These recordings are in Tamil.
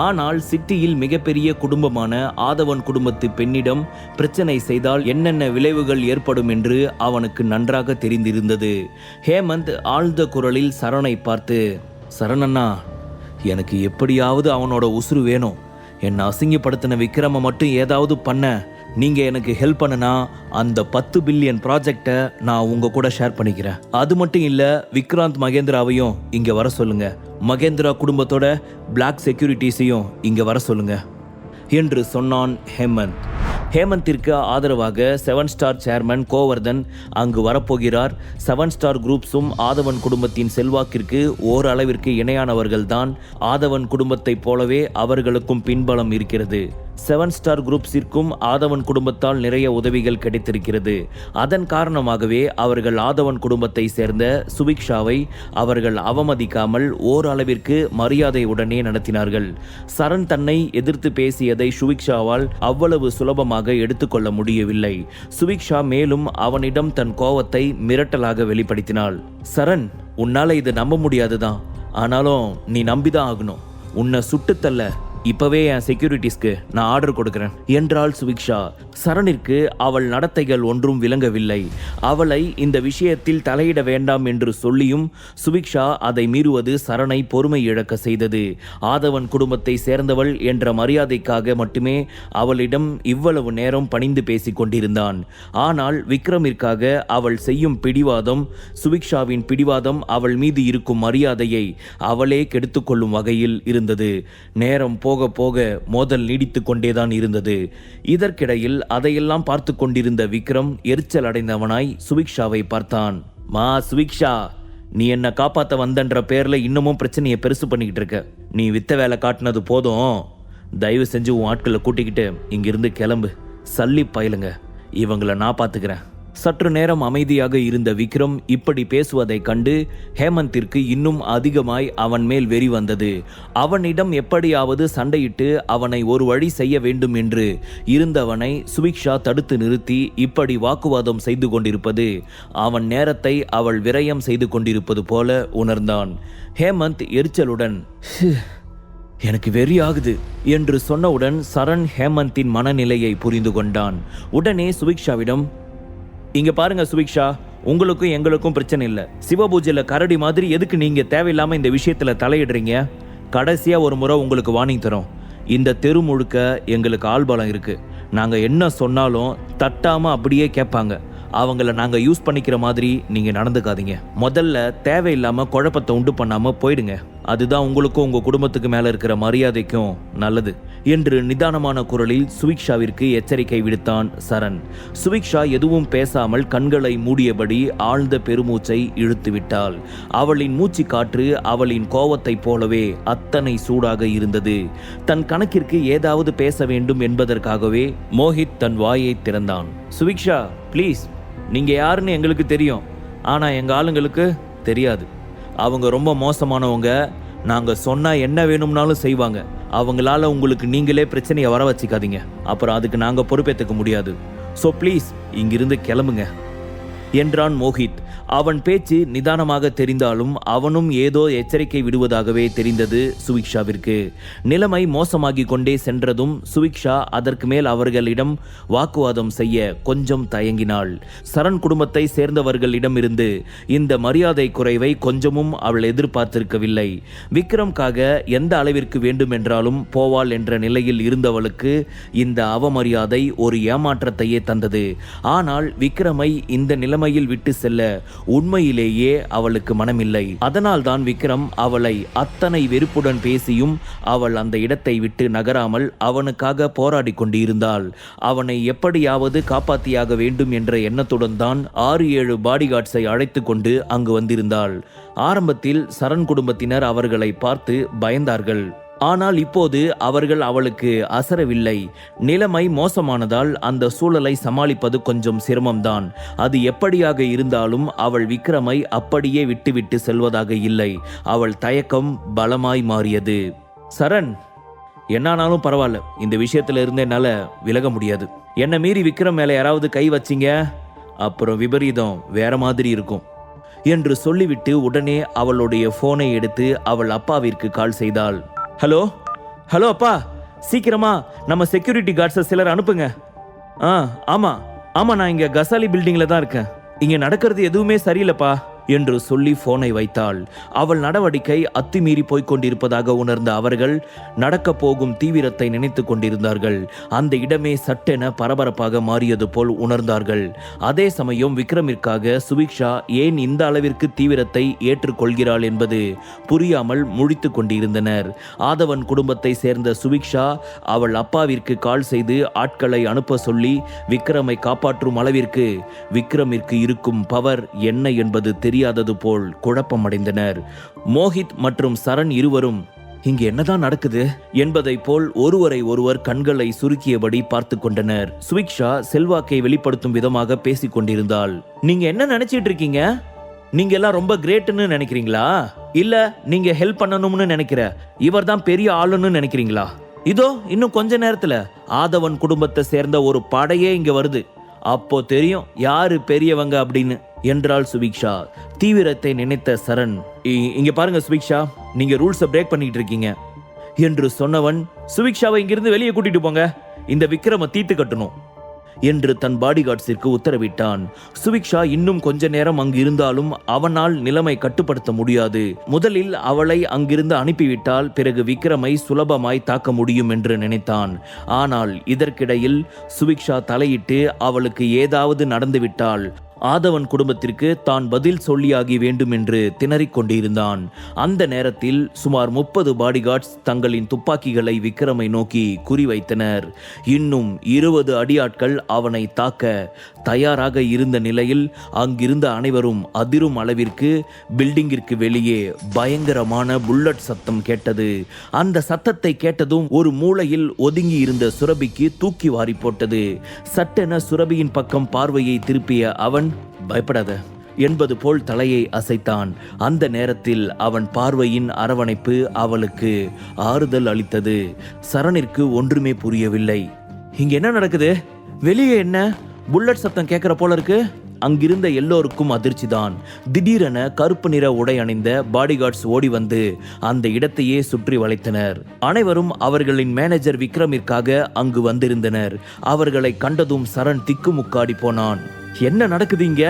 ஆனால் சிட்டியில் மிகப்பெரிய குடும்பமான ஆதவன் குடும்பத்து பெண்ணிடம் பிரச்சனை செய்தால் என்னென்ன விளைவுகள் ஏற்படும் என்று அவனுக்கு நன்றாக தெரிந்திருந்தது. ஹேமந்த் ஆழ்ந்த குரலில் சரனை பார்த்து, சரணண்ணா, எனக்கு எப்படியாவது அவனோட உசுறு வேணும். என்னை அசிங்கப்படுத்தின விக்ரம மட்டும் ஏதாவது பண்ண நீங்க எனக்கு ஹெல்ப் பண்ணனா அந்த 10 பில்லியன் ப்ராஜெக்டை நான் உங்க கூட ஷேர் பண்ணிக்கிறேன். அது மட்டும் இல்ல, விக்ராந்த் மகேந்திராவையும் இங்க வர சொல்லுங்க. மகேந்திரா குடும்பத்தோட பிளாக் செக்யூரிட்டிஸையும் இங்க வர சொல்லுங்க என்று சொன்னான் ஹேமந்த். ஹேமந்திற்கு ஆதரவாக 7 ஸ்டார் சேர்மன் கோவர்தன் அங்கு வரப்போகிறார். 7 ஸ்டார் குரூப்ஸும் ஆதவன் குடும்பத்தின் செல்வாக்கிற்கு ஓரளவிற்கு இணையானவர்கள்தான். ஆதவன் குடும்பத்தைப் போலவே அவர்களுக்கும் பின்பலம் இருக்கிறது. 7 ஸ்டார் குரூப்ஸிற்கும் ஆதவன் குடும்பத்தால் நிறைய உதவிகள் கிடைத்திருக்கிறது. அதன் காரணமாகவே அவர்கள் ஆதவன் குடும்பத்தை சேர்ந்த சுபிக்ஷாவை அவர்கள் அவமதிக்காமல் ஓரளவிற்கு மரியாதையுடனே நடத்தினார்கள். சரண் தன்னை எதிர்த்து பேசியதை சுபிக்ஷாவால் அவ்வளவு சுலபமாக எடுத்துக்கொள்ள முடியவில்லை. சுபிக்ஷா மேலும் அவனிடம் தன் கோவத்தை மிரட்டலாக வெளிப்படுத்தினாள். சரண், உன்னால இது நம்ப முடியாதுதான், ஆனாலும் நீ நம்பிதான் ஆகணும். உன்னை சுட்டுத்தல்ல இப்பவே என் செக்யூரிட்டிஸ்க்கு நான் ஆர்டர் கொடுக்கிறேன் என்றாள் சுபிக்ஷா. சரணிற்கு அவள் நடத்தைகள் ஒன்றும் விளங்கவில்லை. அவளை இந்த விஷயத்தில் தலையிட வேண்டாம் என்று சொல்லியும் சுபிக்ஷா அதை மீறுவது சரணை பொறுமை இழக்க செய்தது. ஆதவன் குடும்பத்தை சேர்ந்தவள் என்ற மரியாதைக்காக மட்டுமே அவளிடம் இவ்வளவு நேரம் பணிந்து பேசிக் கொண்டிருந்தான். ஆனால் விக்ரமிற்காக அவள் செய்யும் பிடிவாதம், சுபிக்ஷாவின் பிடிவாதம் அவள் மீது இருக்கும் மரியாதையை அவளே கெடுத்துக்கொள்ளும் வகையில் இருந்தது. நேரம் போக போக மோதல் நீடித்து கொண்டேதான் இருந்தது. இதற்கிடையில் அதையெல்லாம் பார்த்து கொண்டிருந்த விக்ரம் எரிச்சல் அடைந்தவனாய் சுபிக்ஷாவை பார்த்தான். மா சுபிக்ஷா, நீ என்ன காப்பாத்த வந்தன்ற பேர்ல இன்னமும் பிரச்சனையை பெருசு பண்ணிக்கிட்டு இருக்க. நீ வித்த வேலை காட்டினது போதும். தயவு செஞ்சு உன் ஆட்களை கூட்டிக்கிட்டு இங்கிருந்து கிளம்பு. சல்லி பயிலுங்க, இவங்களை நான் பார்த்துக்கிறேன். சற்று நேரம் அமைதியாக இருந்த விக்ரம் இப்படி பேசுவதைக் கண்டு ஹேமந்திற்கு இன்னும் அதிகமாய் அவன் மேல் வெறி வந்தது. அவனிடம் எப்படியாவது சண்டையிட்டு அவனை ஒரு வழி செய்ய வேண்டும் என்று இருந்தவனை சுபிக்ஷா தடுத்து நிறுத்தி இப்படி வாக்குவாதம் செய்து கொண்டிருப்பது அவன் நேரத்தை அவள் விரயம் செய்து கொண்டிருப்பது போல உணர்ந்தான். ஹேமந்த் எரிச்சலுடன், எனக்கு வெறி ஆகுது என்று சொன்னவுடன் சரண் ஹேமந்தின் மனநிலையை புரிந்து கொண்டான். உடனே சுபிக்ஷாவிடம், இங்க பாருங்க சுபிக்ஷா, உங்களுக்கும் எங்களுக்கும் பிரச்சனை இல்லை. சிவபூஜையில கரடி மாதிரி எதுக்கு நீங்க தேவையில்லாம இந்த விஷயத்துல தலையிடுறீங்க? கடைசியா ஒரு முறை உங்களுக்கு வார்னிங் தரோம். இந்த தெரு முழுக்க எங்களுக்கு ஆள்பலம் இருக்கு. நாங்க என்ன சொன்னாலும் தட்டாம அப்படியே கேட்பாங்க. அவங்கள நாங்க யூஸ் பண்ணிக்கிற மாதிரி நீங்க நடந்துக்காதீங்க. முதல்ல தேவையில்லாம குழப்பத்தை உண்டு பண்ணாம போயிடுங்க. அதுதான் உங்களுக்கும் உங்க குடும்பத்துக்கு மேல இருக்கிற மரியாதைக்கும் நல்லது என்று நிதானமான குரலில் சுபிக்ஷாவிற்கு எச்சரிக்கை விடுத்தான் சரண். சுபிக்ஷா எதுவும் பேசாமல் கண்களை மூடியபடி ஆழ்ந்த பெருமூச்சை இழுத்து விட்டாள். அவளின் மூச்சு காற்று அவளின் கோவத்தை போலவே அத்தனை சூடாக இருந்தது. தன் கணக்கிற்கு ஏதாவது பேச வேண்டும் என்பதற்காகவே மோஹித் தன் வாயை திறந்தான். சுபிக்ஷா, ப்ளீஸ், நீங்க யாருன்னு எங்களுக்கு தெரியும், ஆனா எங்க ஆளுங்களுக்கு தெரியாது. அவங்க ரொம்ப மோசமானவங்க. நாங்க சொன்னா என்ன வேணும்னாலும் செய்வாங்க. அவங்களால உங்களுக்கு நீங்களே பிரச்சனையை வர வச்சுக்காதீங்க. அப்புறம் அதுக்கு நாங்க பொறுப்பேற்றுக்க முடியாது. ஸோ ப்ளீஸ் இங்கிருந்து கிளம்புங்க என்றான் மோஹித். அவன் பேச்சு நிதானமாக தெரிந்தாலும் அவனும் ஏதோ எச்சரிக்கை விடுவதாகவே தெரிந்தது சுபிக்ஷாவிற்கு. நிலைமை மோசமாகி கொண்டே சென்றதும் சுபிக்ஷா அதற்கு மேல் அவர்களிடம் வாக்குவாதம் செய்ய கொஞ்சம் தயங்கினாள். சரண் குடும்பத்தை சேர்ந்தவர்களிடமிருந்து இந்த மரியாதை குறைவை கொஞ்சமும் அவள் எதிர்பார்த்திருக்கவில்லை. விக்ரம்காக எந்த அளவிற்கு வேண்டுமென்றாலும் போவாள் என்ற நிலையில் இருந்தவளுக்கு இந்த அவமரியாதை ஒரு ஏமாற்றத்தையே தந்தது. ஆனால் விக்ரமை இந்த நிலைமையில் விட்டு செல்ல உண்மையிலேயே அவளுக்கு மனமில்லை. அதனால்தான் விக்ரம் அவளை அத்தனை வெறுப்புடன் பேசியும் அவள் அந்த இடத்தை விட்டு நகராமல் அவனுக்காக போராடி கொண்டு இருந்தாள். அவனை எப்படியாவது காப்பாற்றியாக வேண்டும் என்ற எண்ணத்துடன் தான் 6-7 பாடிகார்ட்ஸை அழைத்து கொண்டு அங்கு வந்திருந்தாள். ஆரம்பத்தில் சரண் குடும்பத்தினர் அவர்களை பார்த்து பயந்தார்கள். ஆனால் இப்போது அவர்கள் அவளுக்கு அசரவில்லை. நிலைமை மோசமானதால் அந்த சூழலை சமாளிப்பது கொஞ்சம் சிரமம்தான். அது எப்படியாக இருந்தாலும் அவள் விக்ரமை அப்படியே விட்டுவிட்டு செல்வதாக இல்லை. அவள் தயக்கம் பலமாய் மாறியது. சரண், என்னானாலும் பரவாயில்ல, இந்த விஷயத்துல இருந்து என்னால விலக முடியாது. என்னை மீறி விக்ரம் மேல யாராவது கை வச்சிங்க, அப்புறம் விபரீதம் வேற மாதிரி இருக்கும் என்று சொல்லிவிட்டு உடனே அவளுடைய போனை எடுத்து அவள் அப்பாவிற்கு கால் செய்தாள். ஹலோ ஹலோ அப்பா, சீக்கிரமா நம்ம செக்யூரிட்டி கார்ட்ஸை சிலர் அனுப்புங்க. ஆமா ஆமா, நான் இங்க கசாலி பில்டிங்ல தான் இருக்கேன். இங்க நடக்கிறது எதுவுமே சரியில்லைப்பா என்று சொல்லி போனை வைத்தாள். அவள் நடவடிக்கை அத்துமீறி போய்க் கொண்டிருப்பதாக உணர்ந்த அவர்கள் நடக்கப் போகும் தீவிரத்தை நினைத்து கொண்டிருந்தார்கள். அந்த இடமே சட்டென பரபரப்பாக மாறியது போல் உணர்ந்தார்கள். அதே சமயம் விக்ரமிற்காக சுபிக்ஷா ஏன் இந்த அளவிற்கு தீவிரத்தை ஏற்றுக்கொள்கிறாள் என்பது புரியாமல் முழித்து கொண்டிருந்தனர். ஆதவன் குடும்பத்தை சேர்ந்த சுபிக்ஷா அவள் அப்பாவிற்கு கால் செய்து ஆட்களை அனுப்ப சொல்லி விக்ரமை காப்பாற்றும் அளவிற்கு விக்ரமிற்கு இருக்கும் பவர் என்ன என்பது தெரியாதது போல் குழப்பமடைந்தனர். மோஹித் மற்றும் சரண் இருவரும் இங்கு என்னதான் நடக்குது என்பதை போல் ஒருவரை ஒருவர் கண்களை சுருக்கியபடி பார்த்து கொண்டனர். சுபிக்ஷா செல்வாக்கை வெளிப்படுத்தும் விதமாக பேசிக் கொண்டிருந்தாள். நீங்க என்ன நினைச்சிட்டு இருக்கீங்க? நீங்க எல்லாம் ரொம்ப கிரேட்னு நினைக்கிறீங்களா? இல்ல நீங்க ஹெல்ப் பண்ணணும்னு நினைக்கிற இவர் தான் பெரிய ஆளுன்னு நினைக்கிறீங்களா? இதோ இன்னும் கொஞ்ச நேரத்துல ஆதவன் குடும்பத்தை சேர்ந்த ஒரு படையே இங்க வருது. அப்போ தெரியும் யாரு பெரியவங்க அப்படின்னு என்றாள் சுபிக்ஷா. தீவிரத்தை நினைத்த சரண், இங்க பாருங்க சுபிக்ஷா, நீங்க ரூல்ஸை பிரேக் பண்ணிட்டு இருக்கீங்க என்று சொன்னவன், சுபிக்ஷாவை இங்கிருந்து வெளியே கூட்டிட்டு போங்க, இந்த விக்ரம தீர்த்து கட்டணும் என்று தன் பாடிகார்ட்ஸிற்கு உத்தரவிட்டான். சுபிக்ஷா இன்னும் கொஞ்ச நேரம் அங்கு இருந்தாலும் அவனால் நிலைமை கட்டுப்படுத்த முடியாது. முதலில் அவளை அங்கிருந்து அனுப்பிவிட்டால் பிறகு விக்ரமை சுலபமாய் தாக்க முடியும் என்று நினைத்தான். ஆனால் இதற்கிடையில் சுபிக்ஷா தலையிட்டு அவளுக்கு ஏதாவது நடந்துவிட்டால் ஆதவன் குடும்பத்திற்கு தான் பதில் சொல்லியாகி வேண்டும் என்று திணறிக் கொண்டிருந்தான். அந்த நேரத்தில் சுமார் 30 பாடிகார்ட்ஸ் தங்களின் துப்பாக்கிகளை விக்ரமை நோக்கி குறிவைத்தனர். இன்னும் 20 அடியாட்கள் அவனை தாக்க தயாராக இருந்த நிலையில் அங்கிருந்த அனைவரும் அதிரும் அளவிற்கு பில்டிங்கிற்கு வெளியே பயங்கரமான புல்லட் சத்தம் கேட்டது. அந்த சத்தத்தை கேட்டதும் ஒரு மூலையில் ஒதுங்கி இருந்த சுரபிக்கு தூக்கி வாரி போட்டது. சட்டென சுரபியின் பக்கம் பார்வையை திருப்பிய அவன், பயப்படாத என்பது போல் தலையை அசைத்தான். அந்த நேரத்தில் அவன் பார்வையின் அரவணைப்பு அவளுக்கு ஆறுதல் அளித்தது. சரணிற்கு ஒன்றுமே புரியவில்லை. இங்க என்ன நடக்குது? வெளியே என்ன புல்லட் சத்தம் கேட்கிற போல இருக்கு. அங்கிருந்த எல்லோருக்கும் அதிர்ச்சிதான். திடீரென கருப்பு நிற உடை அணிந்த பாடிகார்ட்ஸ் ஓடி வந்து அந்த இடத்தையே சுற்றி வளைத்தனர். அனைவரும் அவர்களின் மேனேஜர் விக்ரமிற்காக அங்கு வந்திருந்தனர். அவர்களை கண்டதும் சரண் திக்குமுக்காடி போனான். என்ன நடக்குது இங்க?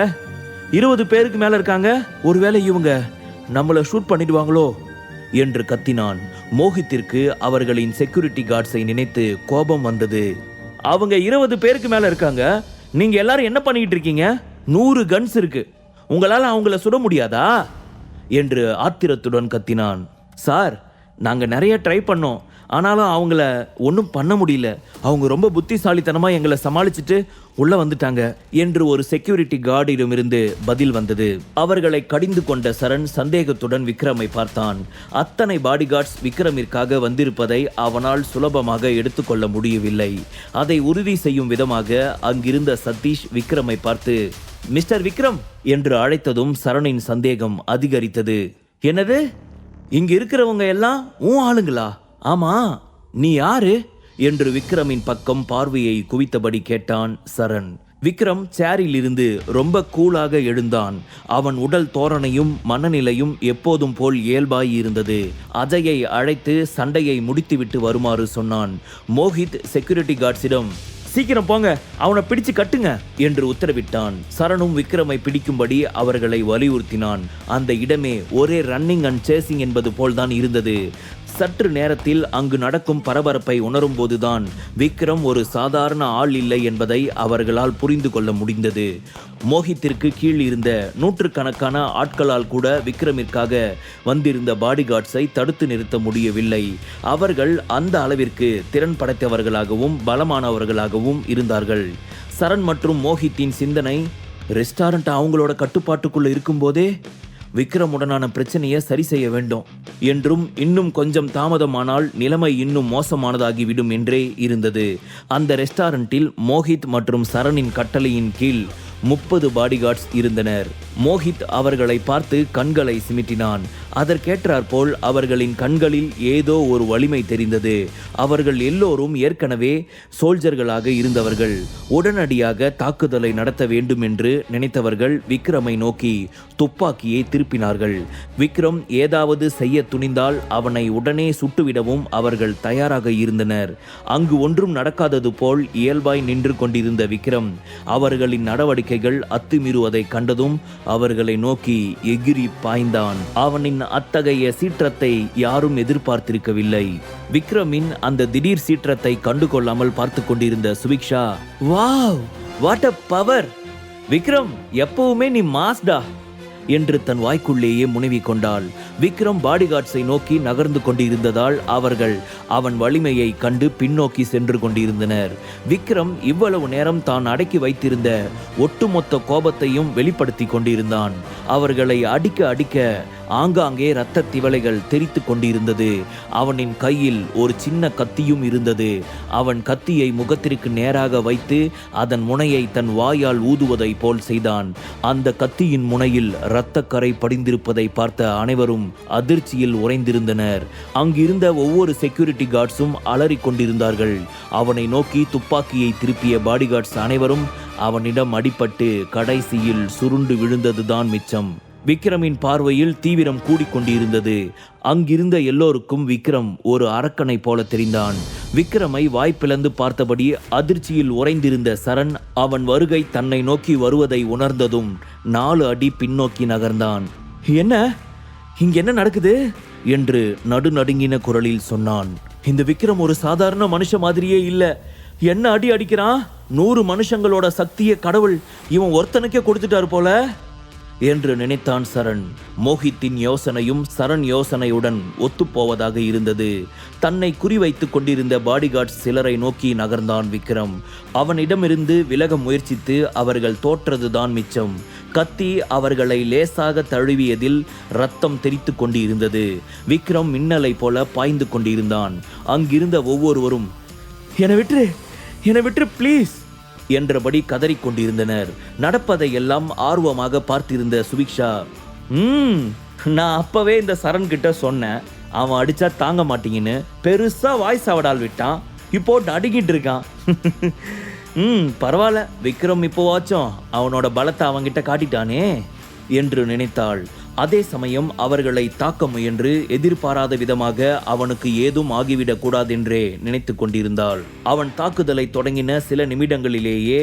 20 பேருக்கு மேல இருக்காங்க. ஒருவேளை இவங்க நம்மள ஷூட் பண்ணிடுவாங்களோ என்று கத்தினான். மோஹித்திற்கு அவர்களின் செக்யூரிட்டி கார்ட்ஸை நினைத்து கோபம் வந்தது. அவங்க 20 பேருக்கு மேல இருக்காங்க. நீங்க எல்லாரும் என்ன பண்ணிட்டு இருக்கீங்க? 100 கன்ஸ் இருக்கு. உங்களால அவங்கள சுட முடியாதா என்று ஆத்திரத்துடன் கத்தினான். சார், நாங்க நிறைய ட்ரை பண்ணோம், ஆனாலும் அவங்கள ஒன்றும் பண்ண முடியல. அவங்க ரொம்ப புத்திசாலித்தனமா எங்களை சமாளிச்சுட்டு உள்ள வந்துட்டாங்க என்று ஒரு செக்யூரிட்டி கார்டிடமிருந்து பதில் வந்தது. அவர்களை கடிந்து கொண்ட சரண் சந்தேகத்துடன் விக்ரமை பார்த்தான். அத்தனை பாடிகார்ட்ஸ் விக்ரமிற்காக வந்திருப்பதை அவனால் சுலபமாக எடுத்துக்கொள்ள முடியவில்லை. அதை உறுதி செய்யும் விதமாக அங்கிருந்த சதீஷ் விக்ரமை பார்த்து, மிஸ்டர் விக்ரம் என்று அழைத்ததும் சரணின் சந்தேகம் அதிகரித்தது. என்னது, இங்க இருக்கிறவங்க எல்லாம் உன் ஆளுங்களா? ஆமா, நீ யாரு என்று விக்ரமின் பக்கம் பார்வையை குவித்தபடி கேட்டான் சரண். விக்ரம் சேரில் இருந்து ரொம்ப கூலாக எழுந்தான். அவன் உடல் தோரணையும் மனநிலையும் எப்போதும் போல் இயல்பாய் இருந்தது. அஜயை அழைத்து சண்டையை முடித்துவிட்டு வருமாறு சொன்னான். மோஹித் செக்யூரிட்டி கார்ட்ஸிடம், சீக்கிரம் போங்க, அவனை பிடிச்சு கட்டுங்க என்று உத்தரவிட்டான். சரணும் விக்ரமை பிடிக்கும்படி அவர்களை வலியுறுத்தினான். அந்த இடமே ஒரே ரன்னிங் அண்ட் சேசிங் என்பது போல்தான் இருந்தது. சற்று நேரத்தில் அங்கு நடக்கும் பரபரப்பை உணரும் போதுதான் விக்ரம் ஒரு சாதாரண ஆள் இல்லை என்பதை அவர்களால் புரிந்து கொள்ள முடிந்தது. மோஹித்திற்கு கீழ் இருந்த நூற்றுக்கணக்கான ஆட்களால் கூட விக்ரமிற்காக வந்திருந்த பாடிகார்ட்ஸை தடுத்து நிறுத்த முடியவில்லை. அவர்கள் அந்த அளவிற்கு திறன் படைத்தவர்களாகவும் பலமானவர்களாகவும் இருந்தார்கள். சரண் மற்றும் மோஹித்தின் சிந்தனை, ரெஸ்டாரண்ட் அவங்களோட கட்டுப்பாட்டுக்குள்ள இருக்கும்போதே விக்ரமுடனான பிரச்சனையை சரி செய்ய வேண்டும் என்றும், இன்னும் கொஞ்சம் தாமதமானால் நிலைமை இன்னும் மோசமானதாகிவிடும் என்றே இருந்தது. அந்த ரெஸ்டாரண்டில் மோஹித் மற்றும் சரணின் கட்டளையின் கீழ் 30 பாடிகார்ட்ஸ் இருந்தனர். மோஹித் அவர்களை பார்த்து கண்களை சிமிட்டினான். அதற்கேற்றாற்போல் அவர்களின் கண்களில் ஏதோ ஒரு வலிமை தெரிந்தது. அவர்கள் எல்லோரும் ஏற்கனவே சோல்ஜர்களாக இருந்தவர்கள். உடனடியாக தாக்குதலை நடத்த வேண்டும் என்று நினைத்தவர்கள் விக்ரமை நோக்கி துப்பாக்கியை திருப்பினார்கள். விக்ரம் ஏதாவது செய்ய துணிந்தால் அவனை உடனே சுட்டுவிடவும் அவர்கள் தயாராக இருந்தனர். அங்கு ஒன்றும் நடக்காதது போல் இயல்பாய் நின்று கொண்டிருந்த விக்ரம் அவர்களின் நடவடிக்கைகள் அத்துமீறுவதை கண்டதும் அவர்களை நோக்கி எகிரி பாய்ந்தான். அவனின் அத்தகைய சீற்றத்தை யாரும் எதிர்பார்த்திருக்கவில்லை. விக்ரமின் அந்த திடீர் சீற்றத்தை கண்டுகொள்ளாமல் பார்த்து கொண்டிருந்த Subiksha, wow, what a power! Vikram, எப்பவுமே நீ மாஸ்டா என்று தன் வாய்க்குள்ளேயே முனவி கொண்டாள். விக்ரம் பாடிகார்ட்ஸை நோக்கி நகர்ந்து கொண்டிருந்ததால் அவர்கள் அவன் வலிமையை கண்டு பின்னோக்கி சென்று கொண்டிருந்தனர். விக்ரம் இவ்வளவு நேரம் தான் அடக்கி வைத்திருந்த ஒட்டுமொத்த கோபத்தையும் வெளிப்படுத்தி கொண்டிருந்தான். அவர்களை அடிக்க அடிக்க ஆங்காங்கே இரத்த திவலைகள் தெரித்து கொண்டிருந்தது. அவனின் கையில் ஒரு சின்ன கத்தியும் இருந்தது. அவன் கத்தியை முகத்திற்கு நேராக வைத்து அதன் முனையை தன் வாயால் ஊதுவதை போல் செய்தான். அந்த கத்தியின் முனையில் இரத்தக்கரை படிந்திருப்பதை பார்த்த அனைவரும் அதிர்ச்சியில் உறைந்திருந்தனர். அங்கிருந்த ஒவ்வொரு செக்யூரிட்டி கார்ட்ஸும் அலறிக் கொண்டிருந்தார்கள். அவனை நோக்கி துப்பாக்கியை திருப்பிய பாடிகார்ட்ஸ் அனைவரும் அவனிடம் அடிபட்டு கடைசியில் சுருண்டு விழுந்ததுதான் மிச்சம். விக்ரமின் பார்வையில் தீவிரம் கூடிக்கொண்டிருந்தது. அங்கிருந்த எல்லோருக்கும் விக்ரம் ஒரு அரக்கனை போல தெரிந்தான். விக்ரமை வாய்ப்பிழந்து பார்த்தபடி அதிர்ச்சியில் உறைந்திருந்த சரண் அவன் வருகை தன்னை நோக்கி வருவதை உணர்ந்ததும் 4 அடி பின்னோக்கி நகர்ந்தான். என்ன இங்க என்ன நடக்குது என்று நடுநடுங்கின குரலில் சொன்னான். இந்த விக்ரம் ஒரு சாதாரண மனுஷ மாதிரியே இல்ல. என்ன அடி அடிக்கிறான்? 100 மனுஷங்களோட சக்தியை கடவுள் இவன் ஒருத்தனுக்கே கொடுத்துட்டாரு போல என்று நினைத்தான் சரண். மோஹித்தின் யோசனையும் சரண் யோசனையுடன் ஒத்துப்போவதாக இருந்தது. தன்னை குறிவைத்துக் கொண்டிருந்த பாடிகார்ட்ஸ் சிலரை நோக்கி நகர்ந்தான் விக்ரம். அவனிடமிருந்து விலக முயற்சித்து அவர்கள் தோற்றதுதான் மிச்சம். கத்தி அவர்களை லேசாக தழுவியதில் ரத்தம் தெரித்து கொண்டிருந்தது. விக்ரம் மின்னலை போல பாய்ந்து கொண்டிருந்தான். அங்கிருந்த ஒவ்வொருவரும் என்னை விட்டு ப்ளீஸ் என்றபடி கதறிக்கொண்டிருந்தனர். நடப்பதையெல்லாம் ஆர்வமாக பார்த்திருந்த சுபிக்ஷா, நான் அப்பவே இந்த சரண் கிட்ட சொன்னேன், அவன் அடிச்சா தாங்க மாட்டீங்கன்னு. பெருசா வாய்ஸ் அவடால் விட்டான், இப்போ நடுங்கிட்டு இருக்கான். பரவாயில்ல, விக்ரம் இப்போவாச்சும் அவனோட பலத்தை அவங்கிட்ட காட்டிட்டானே என்று நினைத்தாள். அதே சமயம் அவர்களை தாக்க முயன்று எதிர்பாராத விதமாக அவனுக்கு ஏதும் ஆகிவிடக் கூடாதென்றே நினைத்து கொண்டிருந்தாள். அவன் தாக்குதலை தொடங்கின சில நிமிடங்களிலேயே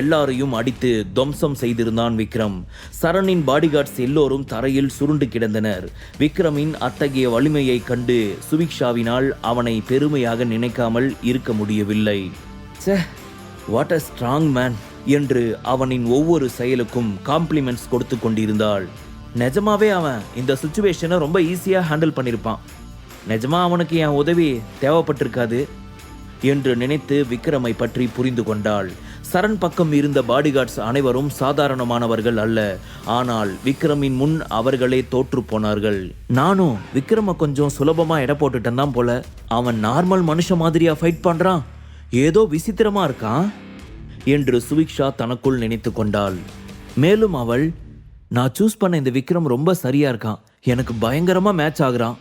எல்லாரையும் அடித்து துவம்சம் செய்திருந்தான் விக்ரம். சரணின் பாடிகார்ட்ஸ் எல்லோரும் தரையில் சுருண்டு கிடந்தனர். விக்ரமின் அத்தகைய வலிமையை கண்டு சுபிக்ஷாவினால் அவனை பெருமையாக நினைக்காமல் இருக்க முடியவில்லை. வாட் அ ஸ்ட்ராங் மேன் என்று அவனின் ஒவ்வொரு செயலுக்கும் காம்ப்ளிமெண்ட்ஸ் கொடுத்து கொண்டிருந்தாள். நிஜமாவே அவன் இந்த சிச்சுவேஷனை ரொம்ப ஈஸியாக ஹேண்டில் பண்ணியிருப்பான். நிஜமா அவனுக்கு என் உதவி தேவைப்பட்டிருக்காது என்று நினைத்து விக்ரமை பற்றி புரிந்து கொண்டாள். சரண் பக்கம் இருந்த பாடிகார்ட்ஸ் அனைவரும் சாதாரணமானவர்கள் அல்ல. ஆனால் விக்ரமின் முன் அவர்களே தோற்று போனார்கள். நானும் விக்ரமை கொஞ்சம் சுலபமா எடை போட்டுட்டேன் தான் போல. அவன் நார்மல் மனுஷ மாதிரியா ஃபைட் பண்றான், ஏதோ விசித்திரமா இருக்கான் என்று சுபிக்ஷா தனக்குள் நினைத்து கொண்டாள். மேலும் அவள், நான் சூஸ் பண்ண இந்த விக்ரம் ரொம்ப சரியா இருக்கான், எனக்கு பயங்கரமா மேட்ச் ஆகுறான்.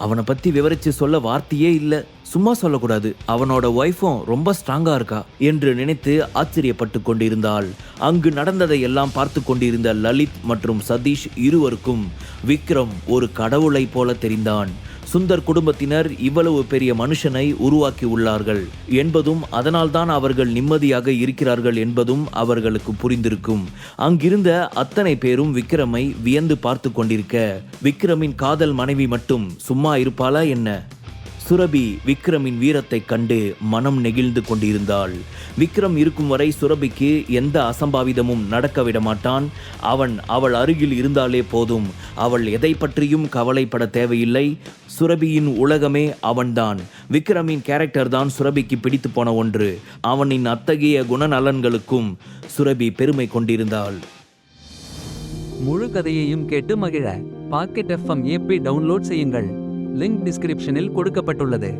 அவனை பத்தி விவரிச்சு சொல்ல வார்த்தையே இல்லை, சும்மா சொல்லக்கூடாது. அவனோட ஒய்ஃபும் ரொம்ப ஸ்ட்ராங்கா இருக்கா என்று நினைத்து ஆச்சரியப்பட்டு கொண்டிருந்தாள். அங்கு நடந்ததை எல்லாம் பார்த்து கொண்டிருந்த லலித் மற்றும் சதீஷ் இருவருக்கும் விக்ரம் ஒரு கடவுளை போல தெரிந்தான். சுந்தர் குடும்பத்தினர் இவ்வளவு பெரிய மனுஷனை உருவாக்கி உள்ளார்கள் என்பதும் அதனால்தான் அவர்கள் நிம்மதியாக இருக்கிறார்கள் என்பதும் அவர்களுக்கு புரிந்திருக்கும். அங்கிருந்த அத்தனை பேரும் விக்ரமை வியந்து பார்த்து கொண்டிருக்க விக்ரமின் காதல் மனைவி மட்டும் சும்மா இருப்பாளா என்ன? சுரபி விக்ரமின் வீரத்தை கண்டு மனம் நெகிழ்ந்து கொண்டிருந்தாள். விக்ரம் இருக்கும் வரை சுரபிக்கு எந்த அசம்பாவிதமும் நடக்க விட மாட்டான். அவள் அருகில் இருந்தாலே போதும். அவள் எதை பற்றியும் கவலைப்பட தேவையில்லை. சுரபியின் உலகமே அவன்தான். விக்ரமின் கேரக்டர் தான் சுரபிக்கு பிடித்து போன ஒன்று. அவனின் அத்தகைய குணநலன்களுக்கும் சுரபி பெருமை கொண்டிருந்தாள். முழு கதையையும் கேட்டு மகிழ பாக்கெட் FM ஆப்பை டவுன்லோட் செய்யுங்கள். லிங்க் டிஸ்கிரிப்ஷனில் கொடுக்கப்பட்டுள்ளது.